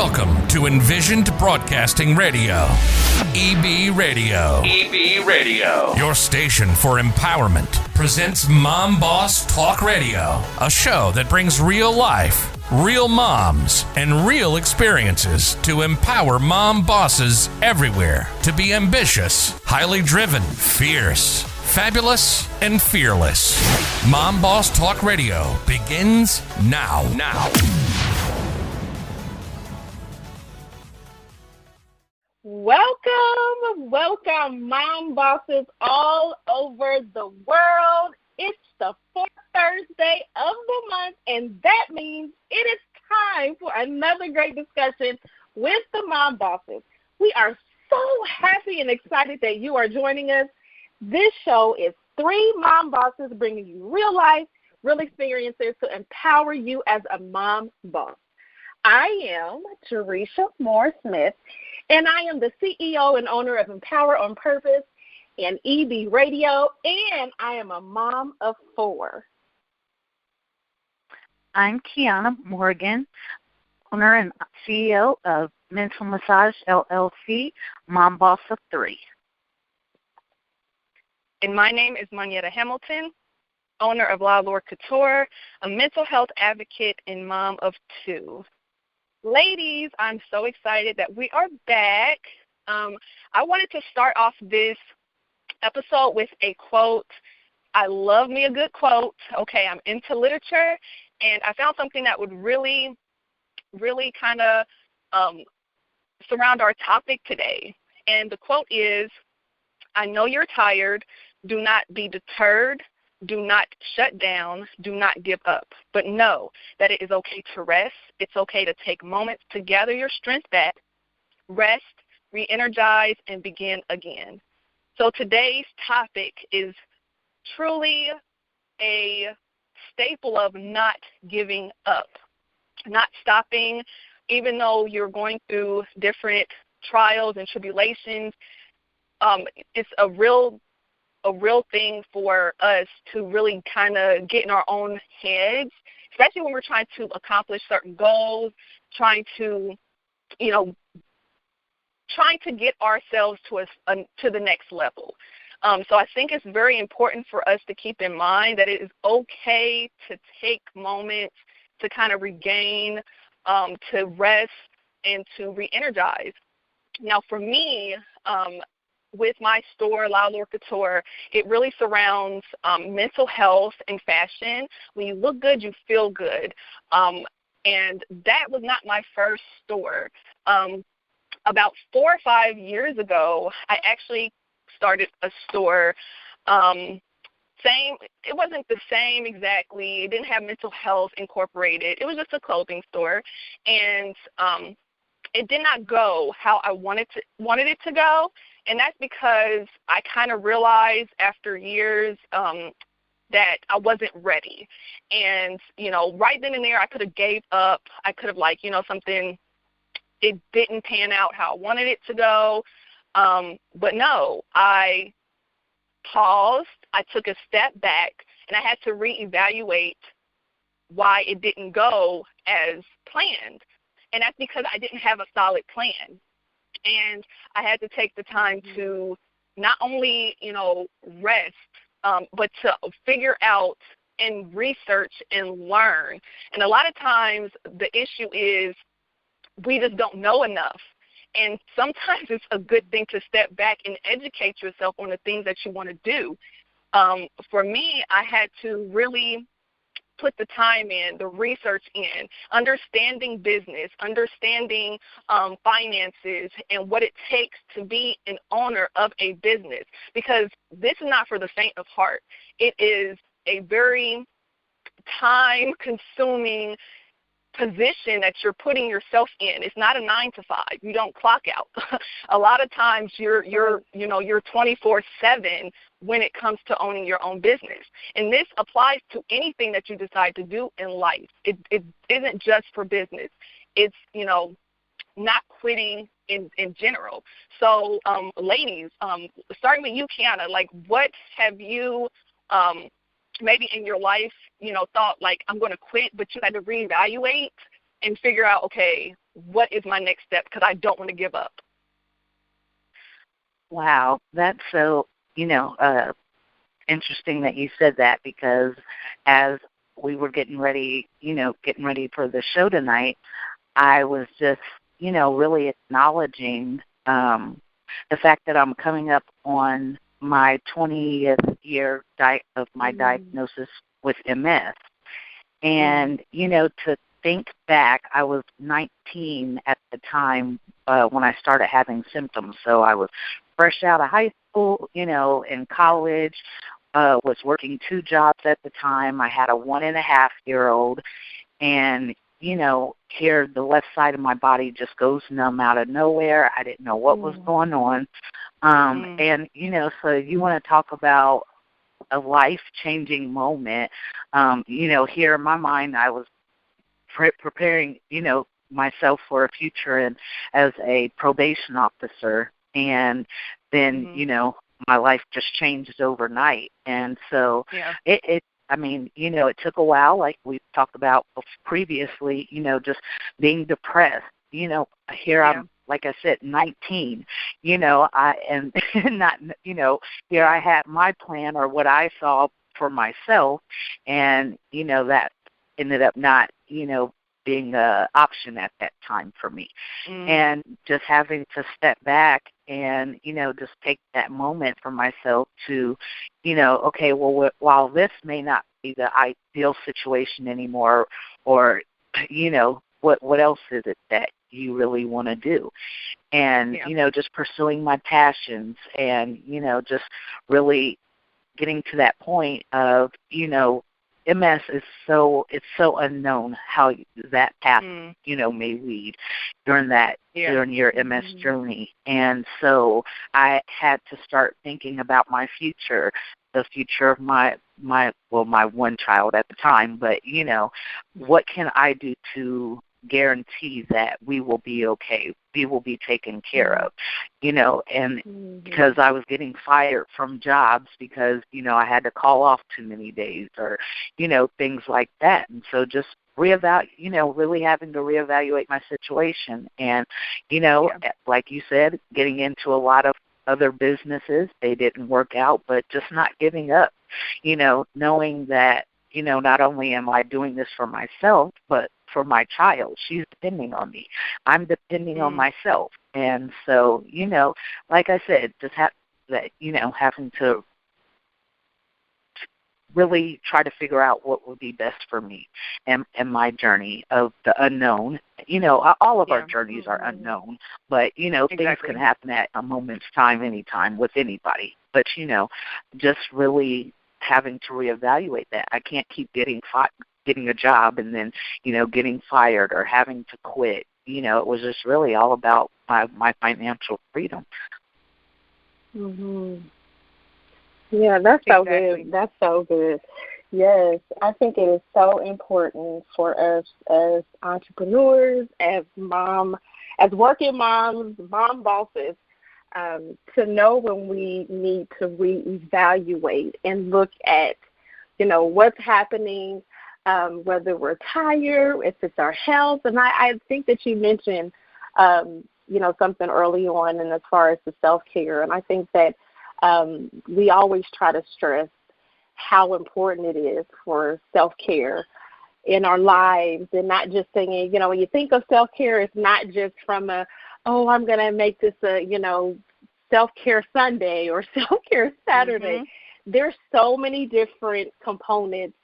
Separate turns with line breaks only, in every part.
Welcome to Envisioned Broadcasting Radio. EB Radio. EB Radio. Your station for empowerment presents Mom Boss Talk Radio, a show that brings real life, real moms, and real experiences to empower mom bosses everywhere to be ambitious, highly driven, fierce, fabulous, and fearless. Mom Boss Talk Radio begins now.
Welcome, mom bosses all over the world. It's the fourth Thursday of the month, and that means it is time for another great discussion with the mom bosses. We are so happy and excited that you are joining us. This show is three mom bosses bringing you real life, real experiences to empower you as a mom boss. I am Teresa Moore-Smith, and I am the CEO and owner of Empower on Purpose and EB Radio, and I am a mom of four.
I'm Kiana Morgan, owner and CEO of Mental Massage LLC, Mom Boss of Three.
And my name is Monietta Hamilton, owner of La Lore Couture, a mental health advocate and mom of two. Ladies, I'm so excited that we are back. I wanted to start off this episode with a quote. I love me a good quote. Okay, I'm into literature, and I found something that would really kind of surround our topic today. And the quote is, I know you're tired. Do not be deterred. Do not shut down. Do not give up. But know that it is okay to rest. It's okay to take moments to gather your strength back, rest, re-energize, and begin again. So today's topic is truly a staple of not giving up, not stopping, even though you're going through different trials and tribulations. It's a real thing for us to really kind of get in our own heads, especially when we're trying to accomplish certain goals, trying to get ourselves to the next level. So I think it's very important for us to keep in mind that it is okay to take moments to kind of regain, to rest, and to re-energize. Now, for me, with my store, La Lore Couture, it really surrounds mental health and fashion. When you look good, you feel good. And that was not my first store. About 4 or 5 years ago, I actually started a store. It wasn't the same exactly. It didn't have mental health incorporated. It was just a clothing store. And it did not go how I wanted it to go. And that's because I kind of realized after years that I wasn't ready. And, right then and there, I could have gave up. I could have, something, it didn't pan out how I wanted it to go. But no, I paused. I took a step back, and I had to reevaluate why it didn't go as planned. And that's because I didn't have a solid plan. And I had to take the time to not only, rest, but to figure out and research and learn. And a lot of times the issue is we just don't know enough. And sometimes it's a good thing to step back and educate yourself on the things that you want to do. For me, I had to really put the time in, the research in, understanding business, understanding finances, and what it takes to be an owner of a business. Because this is not for the faint of heart. It is a very time-consuming position that you're putting yourself in. It's not a 9 to 5. You don't clock out. A lot of times you're 24/7 when it comes to owning your own business. And this applies to anything that you decide to do in life. It isn't just for business. It's, not quitting in general. So, ladies, starting with you, Kiana, what have you maybe in your life, thought I'm going to quit, but you had to reevaluate and figure out, okay, what is my next step, because I don't want to give up.
Wow, that's so, interesting that you said that, because as we were getting ready for the show tonight, I was just, really acknowledging the fact that I'm coming up on my 20th year of my diagnosis with MS. And, to think back, I was 19 at the time when I started having symptoms. So I was fresh out of high school, in college, was working 2 jobs at the time. I had a 1.5-year-old, and, here the left side of my body just goes numb out of nowhere. I didn't know what was going on. And, so you want to talk about a life-changing moment. Here in my mind, I was preparing, myself for a future and as a probation officer. And then, my life just changed overnight. And so it took a while, like we've talked about previously, just being depressed. Here I'm, like I said, 19, and not, here I had my plan or what I saw for myself, and, that ended up not, being an option at that time for me. And just having to step back and, just take that moment for myself to, okay, well, while this may not be the ideal situation anymore, or, what else is it that you really want to do? And, just pursuing my passions and, just really getting to that point of, MS is so unknown how that path, may lead during your MS journey. And so I had to start thinking about my future, the future of my one child at the time, but, what can I do to guarantee that we will be okay, we will be taken care of, and because I was getting fired from jobs because, I had to call off too many days or, things like that. And so just really having to reevaluate my situation. And, like you said, getting into a lot of other businesses, they didn't work out, but just not giving up, knowing that, not only am I doing this for myself, but for my child. She's depending on me. I'm depending on myself. And so, like I said, just having to really try to figure out what would be best for me and my journey of the unknown. All of our journeys are unknown, but, things can happen at a moment's time, anytime, with anybody. But, just really having to reevaluate that. I can't keep getting a job and then, getting fired or having to quit. It was just really all about my financial freedom.
Yeah, that's so good. That's so good. Yes, I think it is so important for us as entrepreneurs, as working moms, mom bosses, to know when we need to reevaluate and look at, what's happening, whether we're tired, if it's our health. And I think that you mentioned, something early on, and as far as the self-care. And I think that we always try to stress how important it is for self-care in our lives, and not just thinking, when you think of self-care, it's not just from I'm going to make this a, self-care Sunday or self-care Saturday. There's so many different components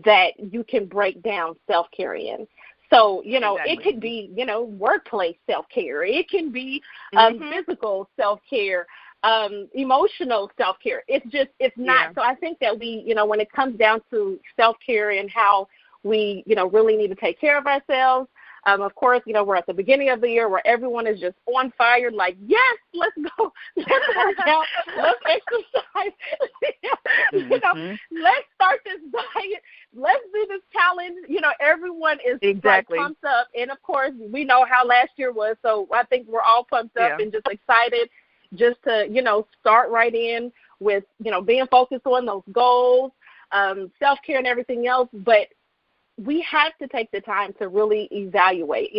that you can break down self-care in. So, it could be, workplace self-care. It can be physical self-care, emotional self-care. It's not. So I think that we, when it comes down to self-care and how we, really need to take care of ourselves, of course, we're at the beginning of the year where everyone is just on fire, like, yes, let's go, let's work out, let's exercise, let's start this diet, let's do this challenge. Everyone is like, pumped up. And, of course, we know how last year was, so I think we're all pumped up and just excited just to, start right in with, being focused on those goals, self-care and everything else. But we have to take the time to really evaluate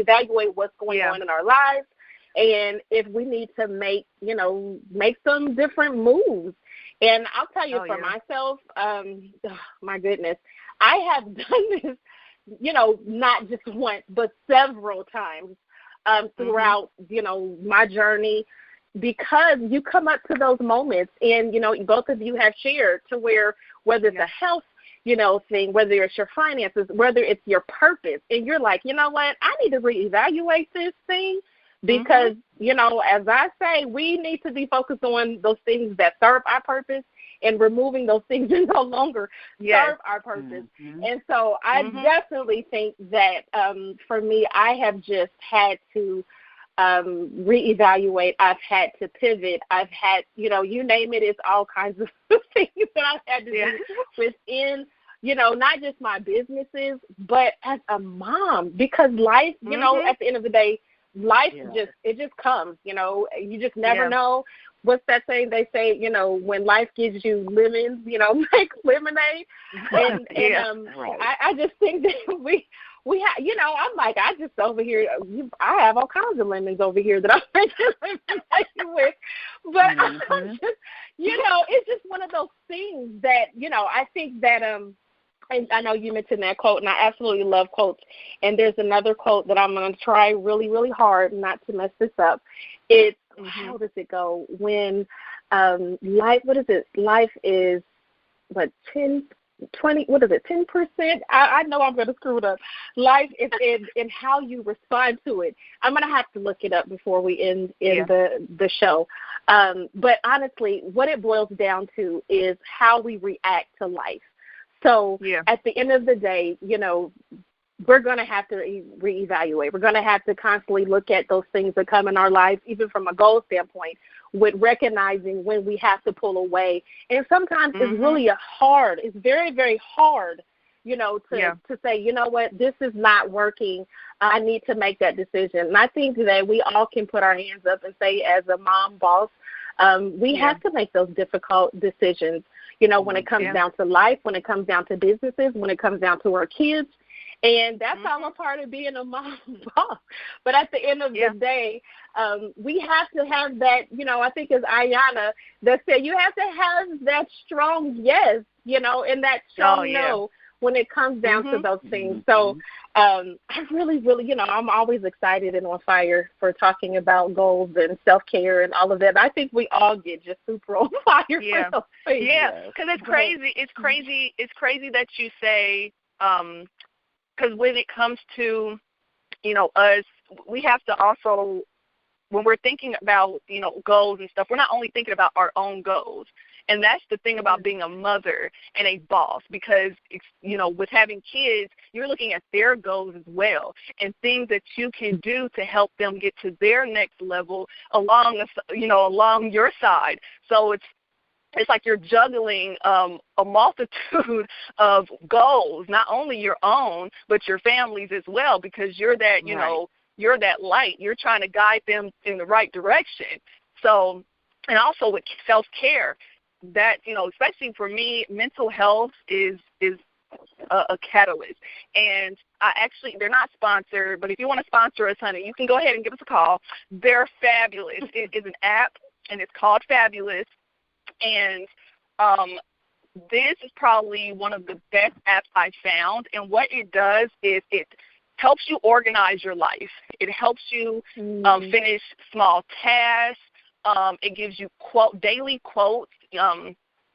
what's going on in our lives, and if we need to make some different moves. And I'll tell you myself, my goodness, I have done this, not just once, but several times throughout, my journey, because you come up to those moments, and, both of you have shared to where, whether it's a health, thing, whether it's your finances, whether it's your purpose, and you're like, you know what, I need to reevaluate this thing, because, as I say, we need to be focused on those things that serve our purpose, and removing those things that no longer serve our purpose. And so I definitely think that for me, I have just had to reevaluate. I've had to pivot. I've had, you name it, it's all kinds of things that I've had to do within, not just my businesses, but as a mom, because life, at the end of the day, life just comes, you just never know. What's that saying? They say, when life gives you lemons, make lemonade. And I just think that we have, I'm like, I just over here, I have all kinds of lemons over here that I'm making lemonade with. But I'm just, it's just one of those things that, I think that, and I know you mentioned that quote, and I absolutely love quotes. And there's another quote that I'm going to try really, really hard not to mess this up. It's, how does it go? When life, what is it? Life is, 10%? I know I'm going to screw it up. Life is in how you respond to it. I'm going to have to look it up before we end the show. But honestly, what it boils down to is how we react to life. So at the end of the day, we're going to have to reevaluate. We're going to have to constantly look at those things that come in our lives, even from a goal standpoint, with recognizing when we have to pull away. And sometimes it's really it's very, very hard, to say, you know what, this is not working. I need to make that decision. And I think that we all can put our hands up and say, as a mom boss, we have to make those difficult decisions, when it comes down to life, when it comes down to businesses, when it comes down to our kids. And that's all a part of being a mom boss. But at the end of the day, we have to have that, I think it's Ayana that said, you have to have that strong yes, and that strong no when it comes down to those things. So I really, really, I'm always excited and on fire for talking about goals and self-care and all of that. I think we all get just super on fire for those things.
Yeah, because it's crazy. It's crazy that you say, because when it comes to, us, we have to also, when we're thinking about, goals and stuff, we're not only thinking about our own goals. And that's the thing about being a mother and a boss, because, with having kids, you're looking at their goals as well, and things that you can do to help them get to their next level along your side. So it's like you're juggling a multitude of goals, not only your own, but your family's as well, because you're that, you're that light. You're trying to guide them in the right direction. So, and also with self-care, that, especially for me, mental health is a catalyst. And they're not sponsored, but if you want to sponsor us, honey, you can go ahead and give us a call. They're fabulous. It is an app, and it's called Fabulous. And this is probably one of the best apps I've found. And what it does is it helps you organize your life. It helps you finish small tasks. It gives you daily quotes.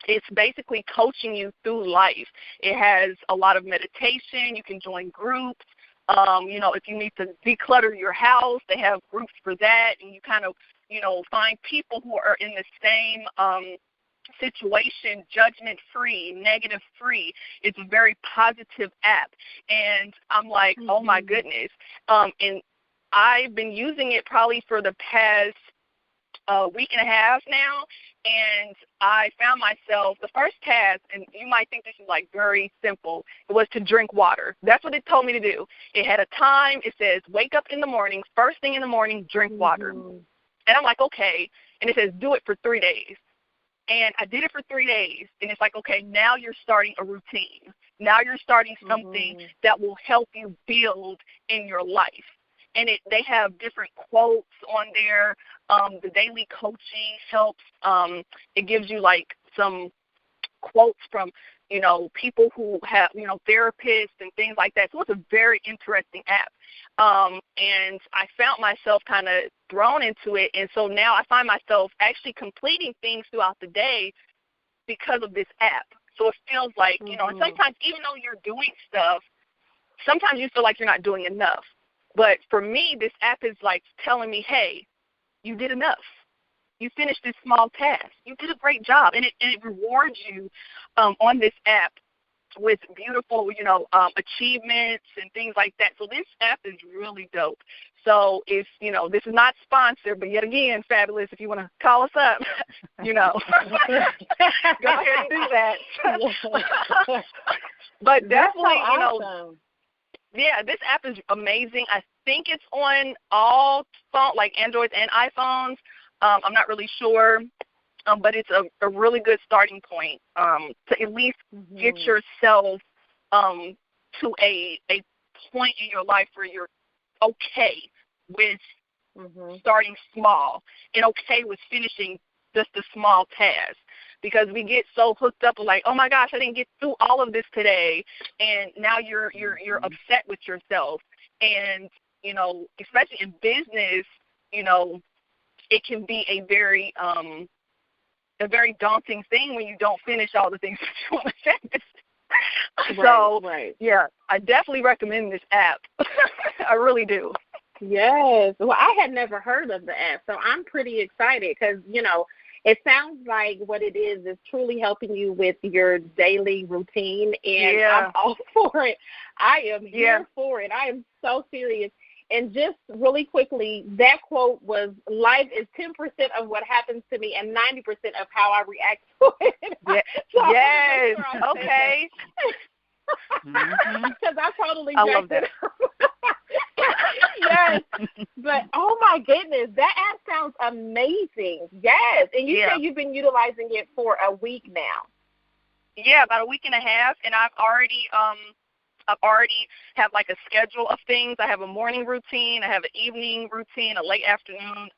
It's basically coaching you through life. It has a lot of meditation. You can join groups. If you need to declutter your house, they have groups for that. And you kind of, find people who are in the same situation, judgment-free, negative-free. It's a very positive app. And I'm like, oh, my goodness. And I've been using it probably for the past week and a half now, and I found myself, the first task, and you might think this is like very simple, it was to drink water. That's what it told me to do. It had a time. It says, wake up in the morning, first thing in the morning, drink water. And I'm like, okay. And it says, do it for 3 days. And I did it for 3 days, and it's like, okay, now you're starting a routine. Now you're starting something that will help you build in your life. And they have different quotes on there. The daily coaching helps. It gives you like some quotes from, people who have, therapists and things like that. So it's a very interesting app. And I found myself kind of thrown into it. And so now I find myself actually completing things throughout the day because of this app. So it feels like, and sometimes even though you're doing stuff, sometimes you feel like you're not doing enough. But for me, this app is like telling me, hey, you did enough. You finished this small task. You did a great job. And it rewards you on this app with beautiful, achievements and things like that. So this app is really dope. So if, this is not sponsored, but yet again, Fabulous, if you want to call us up, go ahead and do that. But definitely,
awesome.
Yeah, this app is amazing. I think it's on all phones, like Androids and iPhones. I'm not really sure, but it's a really good starting point to at least get yourself to a point in your life where you're okay with starting small and okay with finishing just a small task. Because we get so hooked up, like, oh my gosh, I didn't get through all of this today, and now you're upset with yourself. And especially in business, it can be a very daunting thing when you don't finish all the things that you want to finish. So, yeah, I definitely recommend this app. I really do.
Yes. Well, I had never heard of the app, so I'm pretty excited because, it sounds like what it is truly helping you with your daily routine, and I'm all for it. I am here for it. I am so serious. And just really quickly, that quote was, life is 10% of what happens to me and 90% of how I react to it. So
yes. Okay.
Because I totally
love that.
Yes. But, oh, my goodness, that app sounds amazing. Yes. And you say you've been utilizing it for a week now.
Yeah, about a week and a half, and I've already have like a schedule of things. I have a morning routine, I have an evening routine, a late afternoon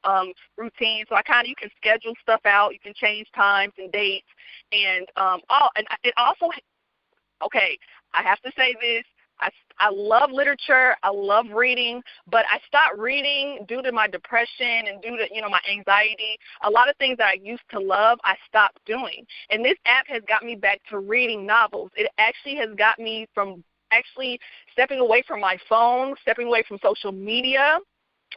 routine. So you can schedule stuff out. You can change times and dates, and it also. Okay, I have to say this. I love literature. I love reading, but I stopped reading due to my depression and due to, my anxiety. A lot of things that I used to love, I stopped doing. And this app has got me back to reading novels. It actually has got me from stepping away from my phone, stepping away from social media.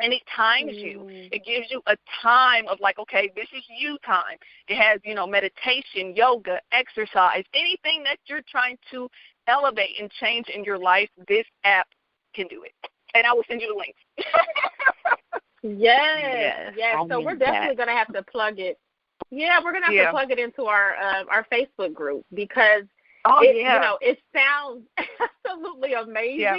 And it times you. It gives you a time of like, okay, this is you time. It has, meditation, yoga, exercise, anything that you're trying to elevate and change in your life, this app can do it. And I will send you the link.
Yes. So we're definitely going to have to plug it. Yeah, we're going to have to plug it into our Facebook group because it sounds absolutely amazing. Yeah.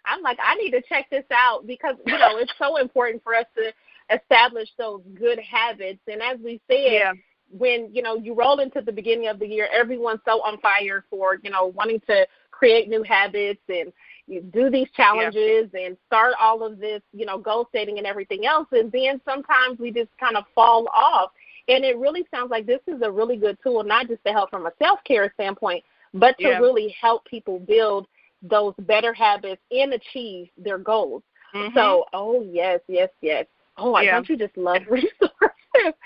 I'm like, I need to check this out because, it's so important for us to establish those good habits. And as we said, when, you roll into the beginning of the year, everyone's so on fire for, wanting to create new habits and you do these challenges and start all of this, goal setting and everything else. And then sometimes we just kind of fall off. And it really sounds like this is a really good tool, not just to help from a self-care standpoint, but to really help people build those better habits and achieve their goals. So, yes. Oh, don't you just love resources?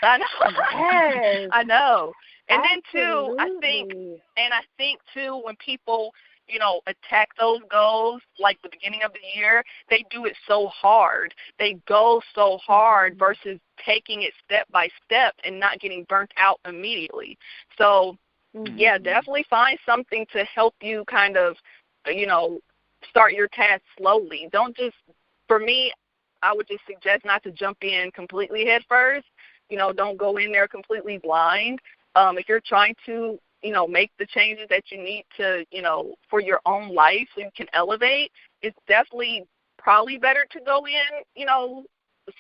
I know.
Yes.
I know. And
Absolutely.
then, too, I think, too, when people, attack those goals, like the beginning of the year, they do it so hard. They go so hard versus taking it step by step and not getting burnt out immediately. So, definitely find something to help you kind of, start your task slowly. Don't just, for me, I would just suggest not to jump in completely head first. Don't go in there completely blind. If you're trying to, make the changes that you need to, for your own life so you can elevate, it's definitely probably better to go in,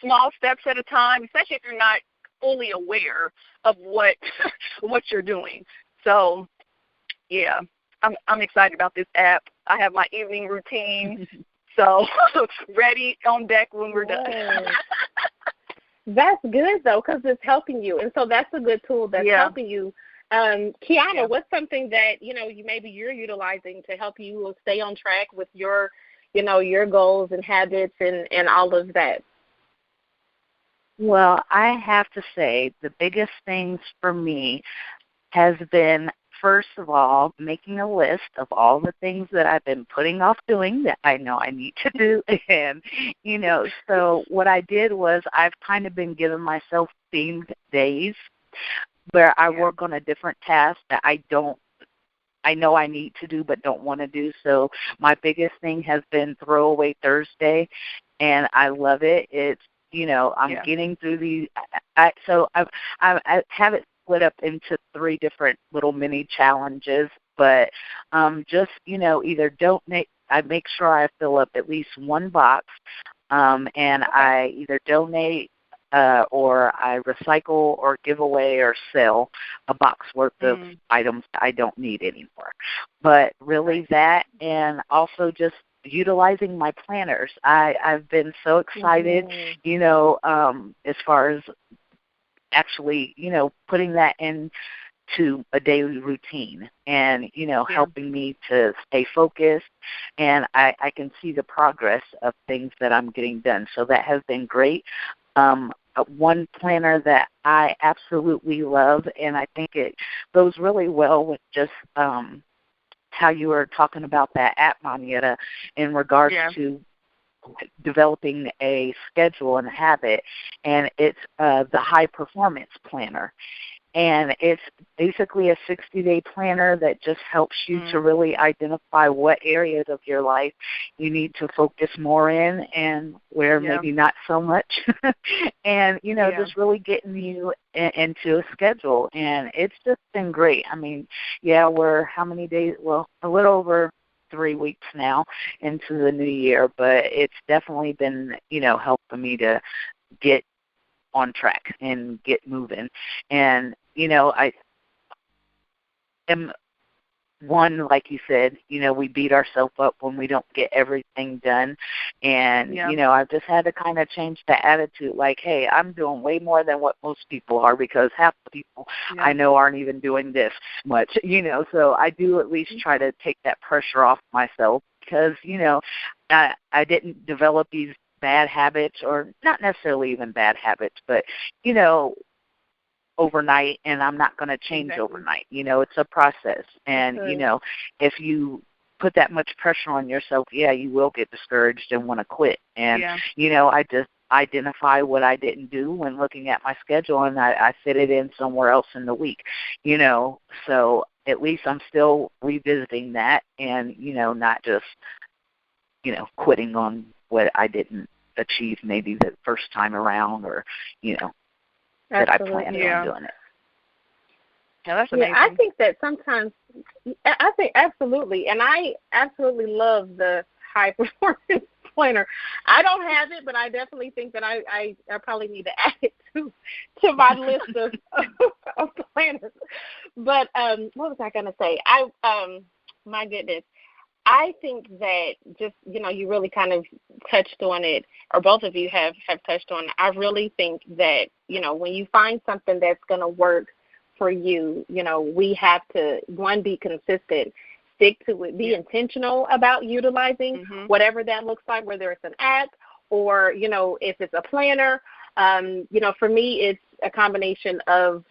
small steps at a time, especially if you're not fully aware of what you're doing. So, yeah. I'm excited about this app. I have my evening routine, so ready on deck when we're done.
That's good though, because it's helping you, and so that's a good tool that's helping you. Kiana, what's something that you're utilizing to help you stay on track with your goals and habits and all of that?
Well, I have to say the biggest things for me has been, first of all, making a list of all the things that I've been putting off doing that I know I need to do. And, so what I did was I've kind of been giving myself themed days where I work on a different task that I know I need to do but don't want to do. So my biggest thing has been Throwaway Thursday, and I love it. It's, I'm getting through these. I have it split up into 3 different little mini challenges, but just, either donate. I make sure I fill up at least 1 box, and I either donate or I recycle or give away or sell a box worth of items that I don't need anymore. But really that, and also just utilizing my planners. I've been so excited, as far as actually, putting that into a daily routine and, helping me to stay focused, and I can see the progress of things that I'm getting done. So that has been great. One planner that I absolutely love, and I think it goes really well with just how you were talking about that app, Monietta, in regards to developing a schedule and a habit, and it's the High Performance Planner. And it's basically a 60-day planner that just helps you to really identify what areas of your life you need to focus more in and where maybe not so much. And, just really getting you into a schedule. And it's just been great. I mean, we're how many days? Well, a little over 3 weeks now into the new year, but it's definitely been, helping me to get on track and get moving. And, I am one, like you said, we beat ourselves up when we don't get everything done. And, I've just had to kind of change the attitude, like, hey, I'm doing way more than what most people are, because half the people I know aren't even doing this much, so I do at least try to take that pressure off myself, because, I didn't develop these bad habits, or not necessarily even bad habits, but, overnight, and I'm not going to change overnight. It's a process. And, if you put that much pressure on yourself, you will get discouraged and want to quit. And, I just identify what I didn't do when looking at my schedule, and I fit it in somewhere else in the week, so at least I'm still revisiting that and, not just, quitting on what I didn't achieve maybe the first time around, or, that I planned on doing it.
Yeah, that's amazing.
I think that sometimes, I think absolutely, and I absolutely love the High Performance Planner. I don't have it, but I definitely think that I probably need to add it to my list of planners. But what was I going to say? My goodness. I think that just, you really kind of touched on it, or both of you have touched on it. I really think that, when you find something that's going to work for you, we have to, one, be consistent, stick to it, be intentional about utilizing whatever that looks like, whether it's an app or, if it's a planner. For me, it's a combination of,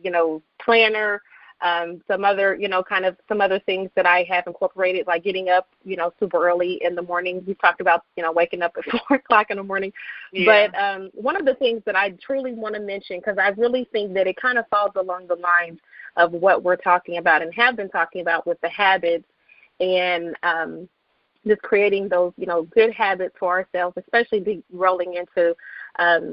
planner, some other, some other things that I have incorporated, like getting up, super early in the morning. We talked about, waking up at 4 o'clock in the morning. Yeah. But one of the things that I truly want to mention, because I really think that it kind of falls along the lines of what we're talking about and have been talking about with the habits and just creating those, good habits for ourselves, especially rolling into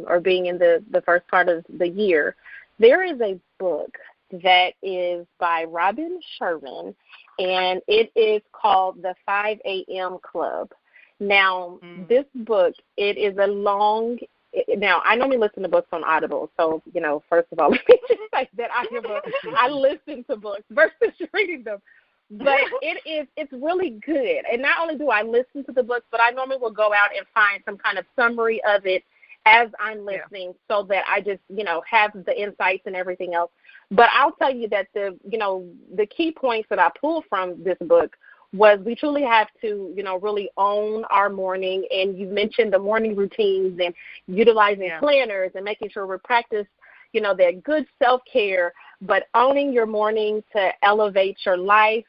or being in the first part of the year. There is a book that is by Robin Sherman, and it is called The 5 a.m. Club. Now, this book, it is a long – now, I normally listen to books on Audible, so, first of all, let me just say that I listen to books versus reading them. but it's really good. And not only do I listen to the books, but I normally will go out and find some kind of summary of it as I'm listening, so that I just, have the insights and everything else. But I'll tell you that the key points that I pulled from this book was we truly have to, really own our morning. And you mentioned the morning routines and utilizing planners and making sure we practice, that good self-care, but owning your morning to elevate your life.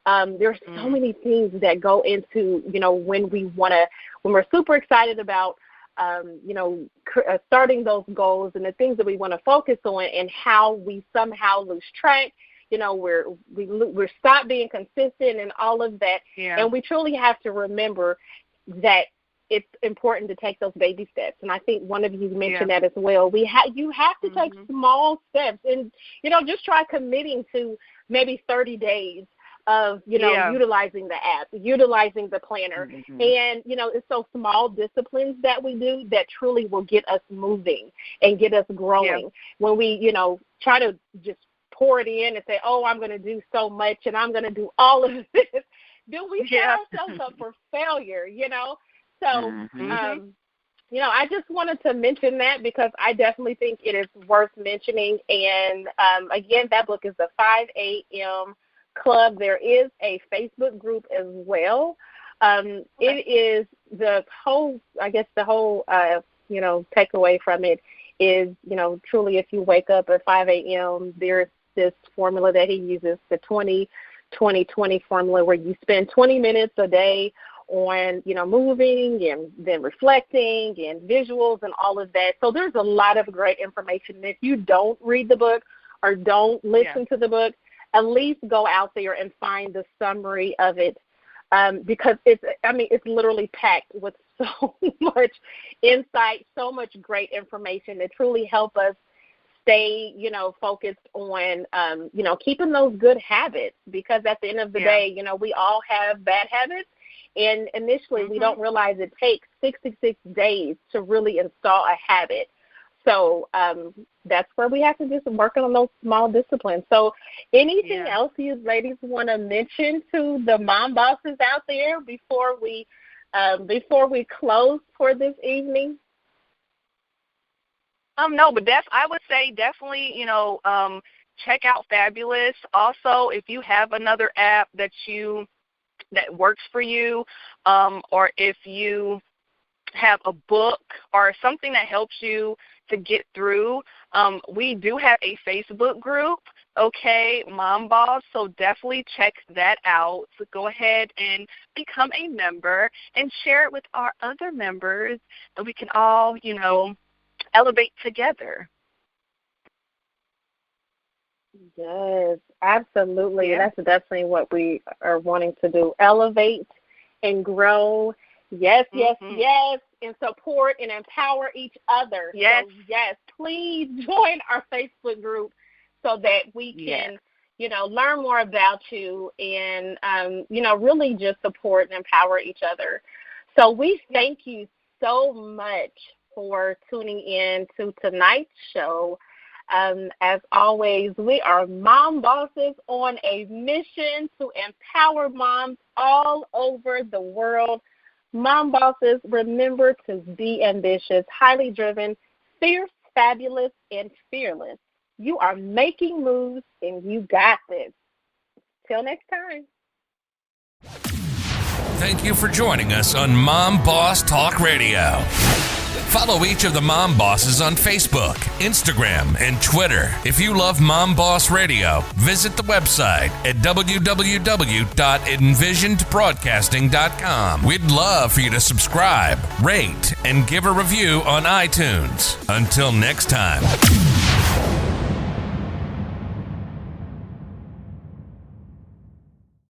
There's so many things that go into, when we're super excited about, starting those goals and the things that we want to focus on, and how we somehow lose track. We're stop being consistent and all of that. Yeah. And we truly have to remember that it's important to take those baby steps. And I think one of you mentioned that as well. You have to take small steps, and, just try committing to maybe 30 days of, utilizing the app, utilizing the planner. And, it's those small disciplines that we do that truly will get us moving and get us growing. When we, try to just pour it in and say, oh, I'm going to do so much and I'm going to do all of this, then we set ourselves up for failure, So, I just wanted to mention that because I definitely think it is worth mentioning. And, again, that book is the 5 a.m. Club. There is a Facebook group as well. It is the whole takeaway from it is, truly if you wake up at 5 a.m., there's this formula that he uses, the 20-20-20 formula, where you spend 20 minutes a day on, moving and then reflecting and visuals and all of that. So there's a lot of great information. And if you don't read the book or don't listen to the book, at least go out there and find the summary of it, because it's literally packed with so much insight, so much great information that truly help us stay, focused on, keeping those good habits, because at the end of the day, we all have bad habits. And initially, we don't realize it takes 66 days to really install a habit. So that's where we have to do some working on those small disciplines. So anything else you ladies want to mention to the mom bosses out there before we close for this evening?
No, but I would say definitely, check out Fabulous. Also, if you have another app that works for you, or if you have a book or something that helps you to get through, we do have a Facebook group, Mom Boss, so definitely check that out. So go ahead and become a member and share it with our other members, and we can all, elevate together.
Yes, absolutely. Yeah. That's definitely what we are wanting to do. Elevate and grow. Yes, yes, and support and empower each other.
Yes.
So, yes, please join our Facebook group so that we can, learn more about you and, really just support and empower each other. So we thank you so much for tuning in to tonight's show. As always, we are mom bosses on a mission to empower moms all over the world. Mom bosses, remember to be ambitious, highly driven, fierce, fabulous, and fearless. You are making moves, and you got this. Till next time.
Thank you for joining us on Mom Boss Talk Radio. Follow each of the Mom Bosses on Facebook, Instagram, and Twitter. If you love Mom Boss Radio, visit the website at www.envisionedbroadcasting.com. We'd love for you to subscribe, rate, and give a review on iTunes. Until next time.